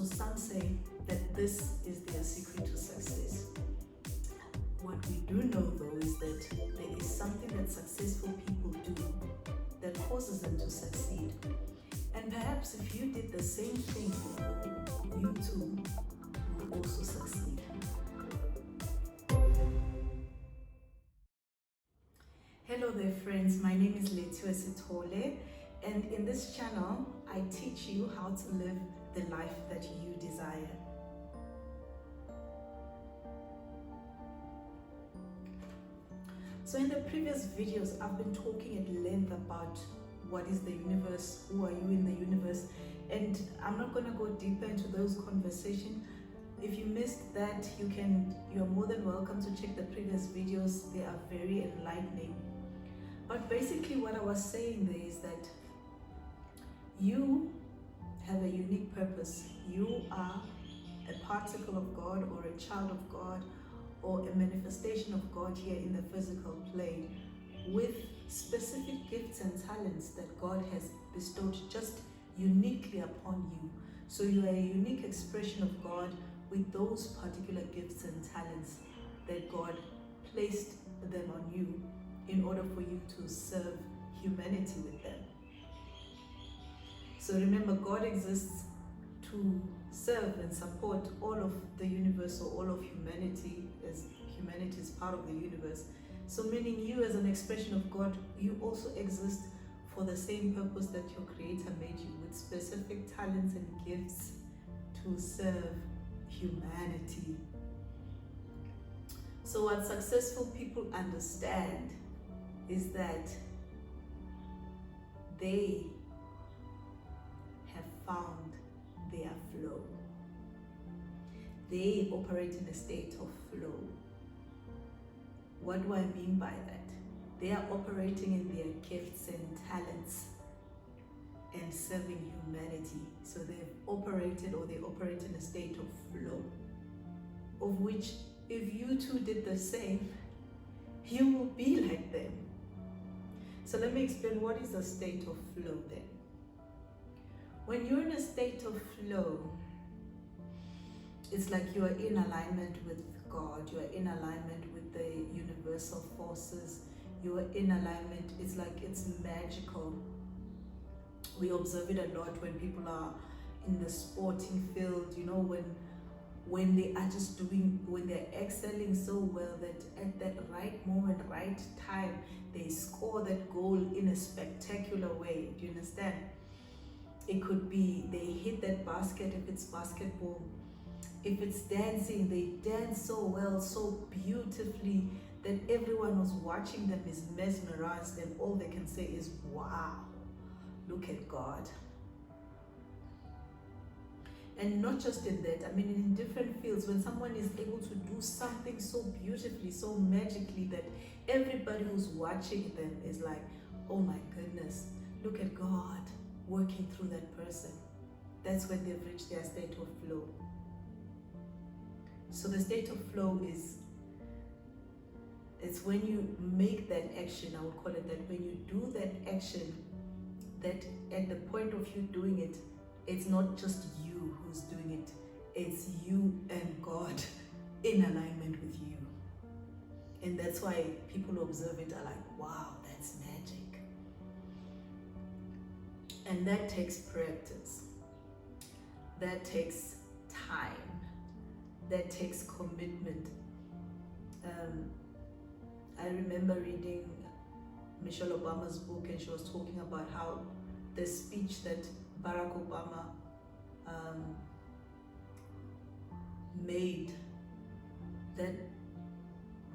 So some say that this is their secret to success. What we do know though is that there is something that successful people do that causes them to succeed. And perhaps if you did the same thing, you too will also succeed. Hello there friends, my name is Letiwe Sithole, and in this channel I teach you how to live the life that you desire. So in the previous videos I've been talking at length about what is the universe, who are you in the universe, and I'm not going to go deeper into those conversations. If you missed that, you're more than welcome to check the previous videos. They are very enlightening. But basically what I was saying there is that you have a unique purpose. You are a particle of God or a child of God or a manifestation of God here in the physical plane with specific gifts and talents that God has bestowed just uniquely upon you. So you are a unique expression of God with those particular gifts and talents that God placed them on you in order for you to serve humanity with them. So remember, God exists to serve and support all of the universe, or all of humanity, as humanity is part of the universe. So meaning you as an expression of God, you also exist for the same purpose that your Creator made you, with specific talents and gifts to serve humanity. So what successful people understand is that they have found their flow. They operate in a state of flow. What do I mean by that? They are operating in their gifts and talents and serving humanity. So they operate in a state of flow, of which if you too did the same, you will be like them. So let me explain what is a state of flow then. When you're in a state of flow, it's like you are in alignment with God, you are in alignment with the universal forces, you are in alignment, it's like it's magical. We observe it a lot when people are in the sporting field, you know, when they are just when they're excelling so well that at that right moment, right time, they score that goal in a spectacular way. Do you understand? It could be they hit that basket if it's basketball. If it's dancing, they dance so well, so beautifully that everyone who's watching them is mesmerized, and all they can say is, wow, look at God. And not just in that, I mean in different fields, when someone is able to do something so beautifully, so magically, that everybody who's watching them is like, oh my goodness, look at God working through that person. That's when they've reached their state of flow. So the state of flow it's when you make that action, I would call it that, when you do that action, that at the point of you doing it, it's not just you who's doing it, it's you and God in alignment with you. And that's why people who observe it are like, wow, that's magic. And that takes practice, that takes time, that takes commitment. I remember reading Michelle Obama's book, and she was talking about how the speech that Barack Obama made, that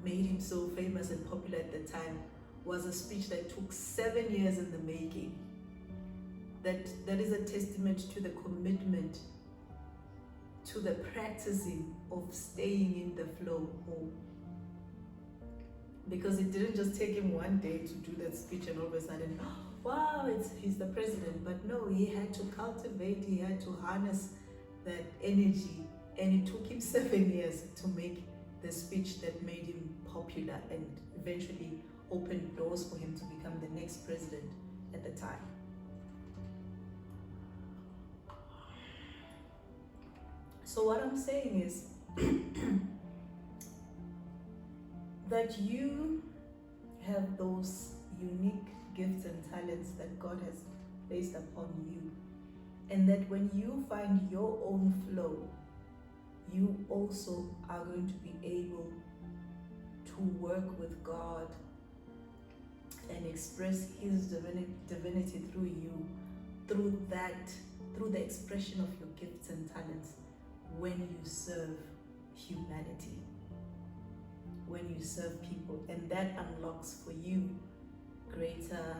made him so famous and popular at the time, was a speech that took 7 years in the making. That is a testament to the commitment, to the practicing of staying in the flow. Because it didn't just take him one day to do that speech and all of a sudden, wow, he's the president. But no, he had to cultivate, he had to harness that energy, and it took him 7 years to make the speech that made him popular and eventually opened doors for him to become the next president at the time. So what I'm saying is that you have those unique gifts and talents that God has placed upon you, and that when you find your own flow, you also are going to be able to work with God and express His divinity through you, through the expression of your gifts and talents when you serve humanity, when you serve people. And that unlocks for you greater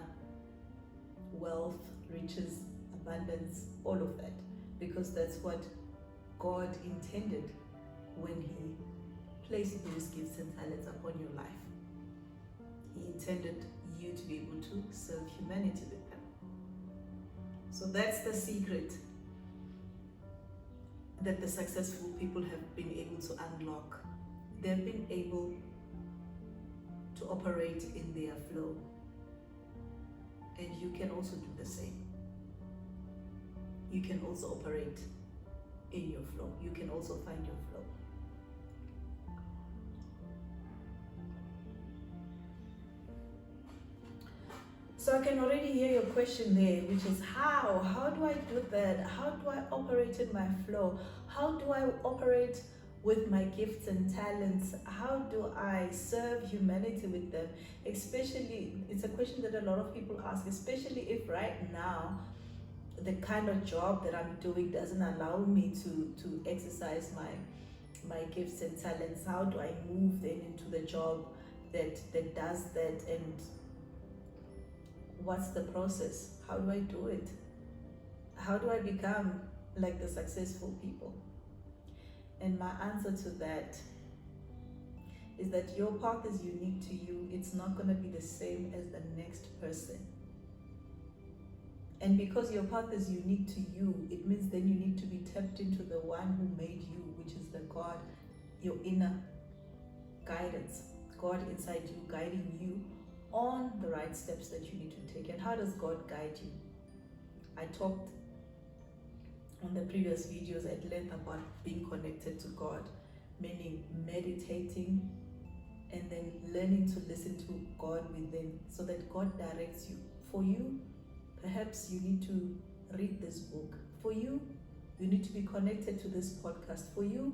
wealth, riches, abundance, all of that, because that's what God intended when He placed those gifts and talents upon your life. He intended you to be able to serve humanity with them. So that's the secret that the successful people have been able to unlock. They've been able to operate in their flow. And you can also do the same. You can also operate in your flow. You can also find your flow. So I can already hear your question there, which is how? How do I do that? How do I operate in my flow? How do I operate with my gifts and talents? How do I serve humanity with them? Especially, it's a question that a lot of people ask, especially if right now the kind of job that I'm doing doesn't allow me to exercise my gifts and talents. How do I move then into the job that does that, and what's the process? How do I do it? How do I become like the successful people? And my answer to that is that your path is unique to you. It's not going to be the same as the next person. And because your path is unique to you, it means then you need to be tapped into the one who made you, which is the God, your inner guidance, God inside you guiding you on the right steps that you need to take. And how does God guide you? I talked on the previous videos at length about being connected to God, meaning meditating and then learning to listen to God within so that God directs you. For you, perhaps you need to read this book. For you, you need to be connected to this podcast. For you,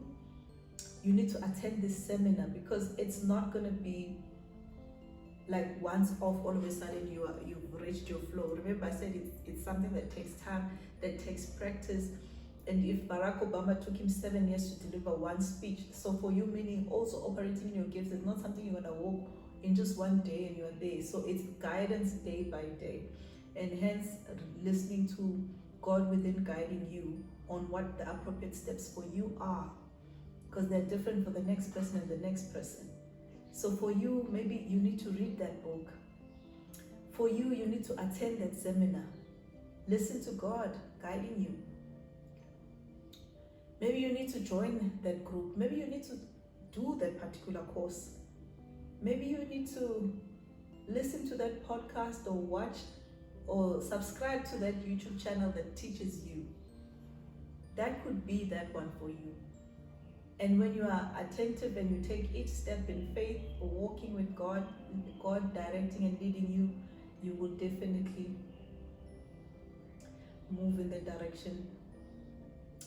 you need to attend this seminar, because it's not going to be like once off, all of a sudden you've reached your flow. Remember, I said it's something that takes time, that takes practice. And if Barack Obama took him 7 years to deliver one speech, so for you, meaning also operating in your gifts, it's not something you're gonna walk in just one day and you're there. So it's guidance day by day, and hence listening to God within guiding you on what the appropriate steps for you are, because they're different for the next person and the next person. So for you, maybe you need to read that book. For you, you need to attend that seminar. Listen to God guiding you. Maybe you need to join that group. Maybe you need to do that particular course. Maybe you need to listen to that podcast or watch or subscribe to that YouTube channel that teaches you. That could be that one for you. And when you are attentive and you take each step in faith or walking with God, God directing and leading you, you will definitely move in the direction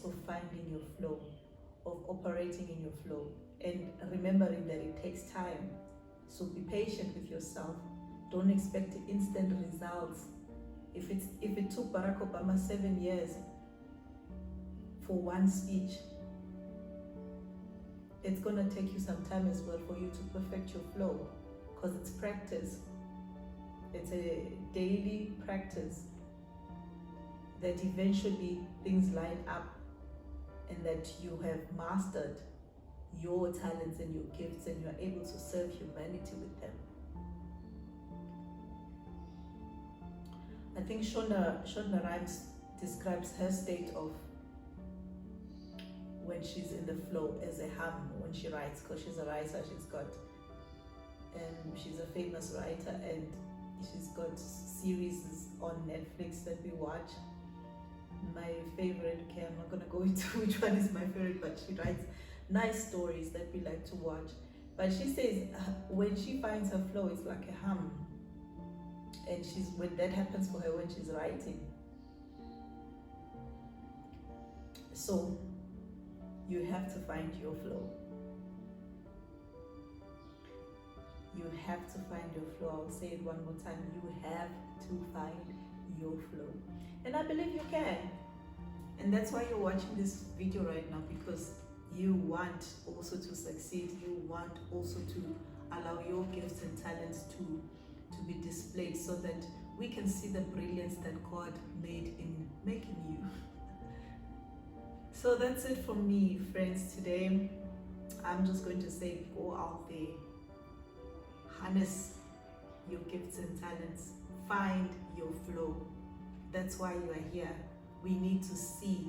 of finding your flow, of operating in your flow, and remembering that it takes time. So be patient with yourself. Don't expect instant results. If it took Barack Obama 7 years for one speech, it's going to take you some time as well for you to perfect your flow, because it's practice. It's a daily practice that eventually things line up and that you have mastered your talents and your gifts and you're able to serve humanity with them. I think Shonda Rhimes describes her state of when she's in the flow as a hum when she writes, because she's a writer. She's a famous writer, and she's got series on Netflix that we watch. my favorite. Okay, I'm not gonna go into which one is my favorite, but she writes nice stories that we like to watch. But she says when she finds her flow, it's like a hum, and when that happens for her when she's writing. So you have to find your flow. You have to find your flow. I'll say it one more time. You have to find your flow. And I believe you can. And that's why you're watching this video right now, because you want also to succeed. You want also to allow your gifts and talents to be displayed, so that we can see the brilliance that God made in making you. So that's it from me, friends, today. I'm just going to say, go out there, harness your gifts and talents, find your flow. That's why you are here. We need to see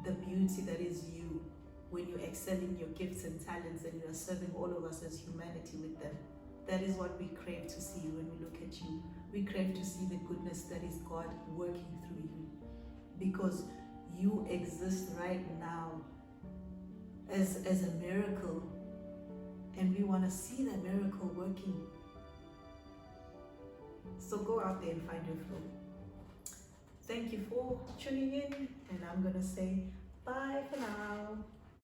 the beauty that is you when you excel in your gifts and talents, and you are serving all of us as humanity with them. That is what we crave to see when we look at you. We crave to see the goodness that is God working through you, because you exist right now as a miracle, and we want to see that miracle working. So go out there and find your flow. Thank you for tuning in, and I'm gonna say bye for now.